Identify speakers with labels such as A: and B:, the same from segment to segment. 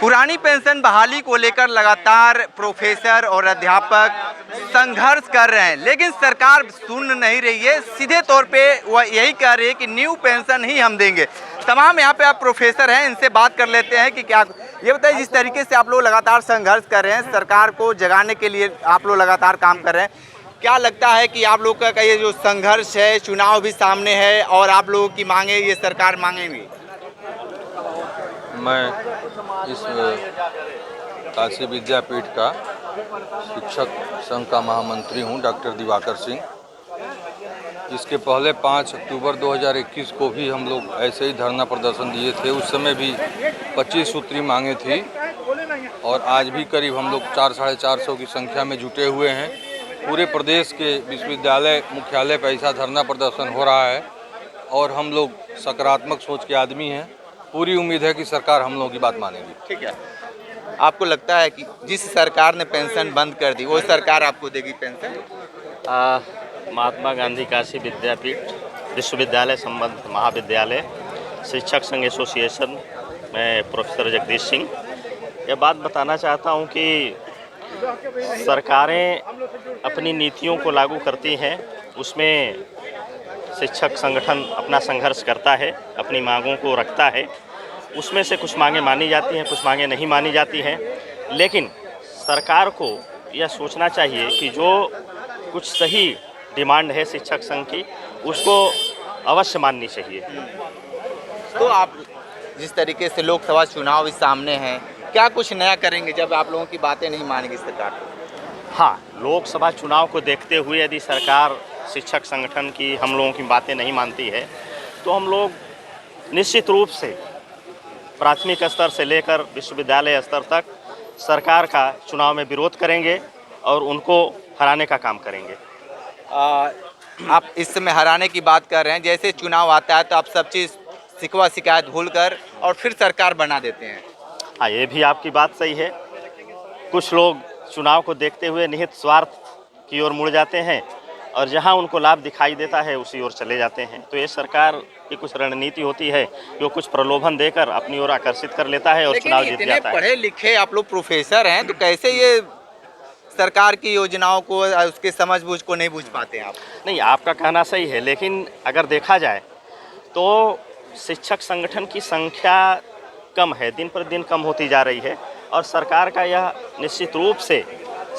A: पुरानी पेंशन बहाली को लेकर लगातार प्रोफेसर और अध्यापक संघर्ष कर रहे हैं, लेकिन सरकार सुन नहीं रही है। सीधे तौर पे वह यही कह रही है कि न्यू पेंशन ही हम देंगे। तमाम यहाँ पे आप प्रोफेसर हैं, इनसे बात कर लेते हैं कि क्या ये बताइए, जिस तरीके से आप लोग लगातार संघर्ष कर रहे हैं, सरकार को जगाने के लिए आप लोग लगातार काम कर रहे हैं, क्या लगता है कि आप लोग का ये जो संघर्ष है, चुनाव भी सामने है और आप लोगों की मांगे ये सरकार मांगेंगी?
B: मैं इस काशी विद्यापीठ का शिक्षक संघ का महामंत्री हूं, डॉक्टर दिवाकर सिंह। इसके पहले 5 अक्टूबर 2021 को भी हम लोग ऐसे ही धरना प्रदर्शन दिए थे। उस समय भी 25 सूत्री मांगे थी और आज भी करीब हम लोग 400-450 की संख्या में जुटे हुए हैं। पूरे प्रदेश के विश्वविद्यालय मुख्यालय पर ऐसा धरना प्रदर्शन हो रहा है और हम लोग सकारात्मक सोच के आदमी हैं। पूरी उम्मीद है कि सरकार हम लोगों की बात मानेगी। ठीक है,
A: आपको लगता है कि जिस सरकार ने पेंशन बंद कर दी वो सरकार आपको देगी पेंशन?
C: महात्मा गांधी काशी विद्यापीठ विश्वविद्यालय संबंध महाविद्यालय शिक्षक संघ एसोसिएशन में प्रोफेसर जगदीश सिंह ये बात बताना चाहता हूं कि सरकारें अपनी नीतियों को लागू करती हैं, उसमें शिक्षक संगठन अपना संघर्ष करता है, अपनी मांगों को रखता है। उसमें से कुछ मांगें मानी जाती हैं, कुछ मांगें नहीं मानी जाती हैं। लेकिन सरकार को यह सोचना चाहिए कि जो कुछ सही डिमांड है शिक्षक संघ की, उसको अवश्य माननी चाहिए।
A: तो आप जिस तरीके से लोकसभा चुनाव भी सामने हैं, क्या कुछ नया करेंगे जब आप लोगों की बातें नहीं मानेगी सरकार?
C: हाँ, लोकसभा चुनाव को देखते हुए यदि सरकार शिक्षक संगठन की हम लोगों की बातें नहीं मानती है तो हम लोग निश्चित रूप से प्राथमिक स्तर से लेकर विश्वविद्यालय स्तर तक सरकार का चुनाव में विरोध करेंगे और उनको हराने का काम करेंगे।
A: आप इस समय हराने की बात कर रहे हैं, जैसे चुनाव आता है तो आप सब चीज़ शिकवा शिकायत भूलकर और फिर सरकार बना देते हैं।
C: हाँ, ये भी आपकी बात सही है। कुछ लोग चुनाव को देखते हुए निहित स्वार्थ की ओर मुड़ जाते हैं और जहां उनको लाभ दिखाई देता है उसी ओर चले जाते हैं। तो ये सरकार की कुछ रणनीति होती है जो कुछ प्रलोभन देकर अपनी ओर आकर्षित कर लेता है और चुनाव जीत जाता है।
A: पढ़े लिखे आप लोग प्रोफेसर हैं, तो कैसे ये सरकार की योजनाओं को, उसके समझबूझ को नहीं बूझ पाते हैं आप?
C: नहीं, आपका कहना सही है, लेकिन अगर देखा जाए तो शिक्षक संगठन की संख्या कम है, दिन पर दिन कम होती जा रही है और सरकार का यह निश्चित रूप से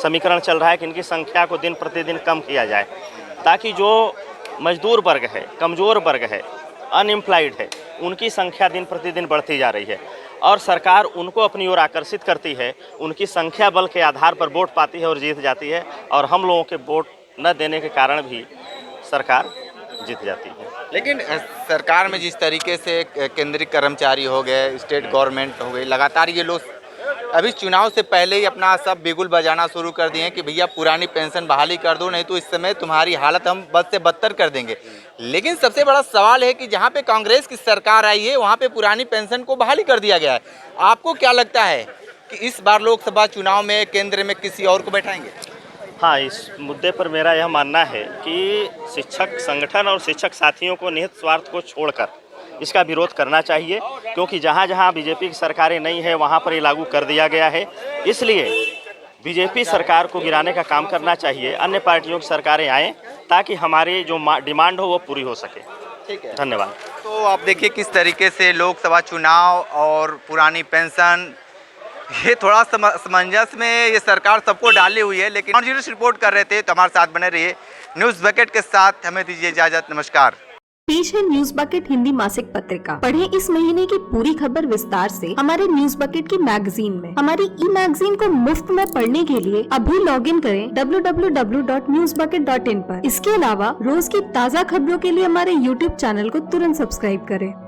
C: समीकरण चल रहा है कि इनकी संख्या को दिन प्रतिदिन कम किया जाए, ताकि जो मजदूर वर्ग है, कमज़ोर वर्ग है, अनएम्प्लॉयड है, उनकी संख्या दिन प्रतिदिन बढ़ती जा रही है और सरकार उनको अपनी ओर आकर्षित करती है। उनकी संख्या बल के आधार पर वोट पाती है और जीत जाती है और हम लोगों के वोट न देने के कारण भी सरकार जीत जाती है।
A: लेकिन सरकार में जिस तरीके से केंद्रीय कर्मचारी हो गए, स्टेट गवर्नमेंट हो गई, लगातार ये लोग अभी चुनाव से पहले ही अपना सब बिगुल बजाना शुरू कर दिए हैं कि भैया पुरानी पेंशन बहाली कर दो, नहीं तो इस समय तुम्हारी हालत हम बद से बदतर कर देंगे। लेकिन सबसे बड़ा सवाल है कि जहाँ पे कांग्रेस की सरकार आई है वहाँ पे पुरानी पेंशन को बहाली कर दिया गया है। आपको क्या लगता है कि इस बार लोकसभा चुनाव में केंद्र में किसी और को बैठाएंगे?
C: हाँ, इस मुद्दे पर मेरा यह मानना है कि शिक्षक संगठन और शिक्षक साथियों को निहित स्वार्थ को छोड़कर इसका विरोध करना चाहिए, क्योंकि जहाँ जहाँ बीजेपी की सरकारें नहीं है वहाँ पर ये लागू कर दिया गया है। इसलिए बीजेपी सरकार को गिराने का काम करना चाहिए, अन्य पार्टियों की सरकारें आएँ ताकि हमारी जो डिमांड हो वो पूरी हो सके।
A: ठीक है,
C: धन्यवाद।
A: तो आप देखिए किस तरीके से लोकसभा चुनाव और पुरानी पेंशन, ये थोड़ा असमंजस में ये सरकार सबको डाली हुई है। लेकिन जर्नलिस्ट रिपोर्ट कर रहे थे, तो हमारे साथ बने रहिए। न्यूज़ बकेट के साथ हमें दीजिए इजाजत। नमस्कार।
D: पेश है न्यूज बकेट हिंदी मासिक पत्रिका। पढ़ें इस महीने की पूरी खबर विस्तार से हमारे न्यूज बकेट की मैगजीन में। हमारी ई मैगजीन को मुफ्त में पढ़ने के लिए अभी लॉगिन करें www.newsbucket.in पर। इसके अलावा रोज की ताज़ा खबरों के लिए हमारे YouTube चैनल को तुरंत सब्सक्राइब करें।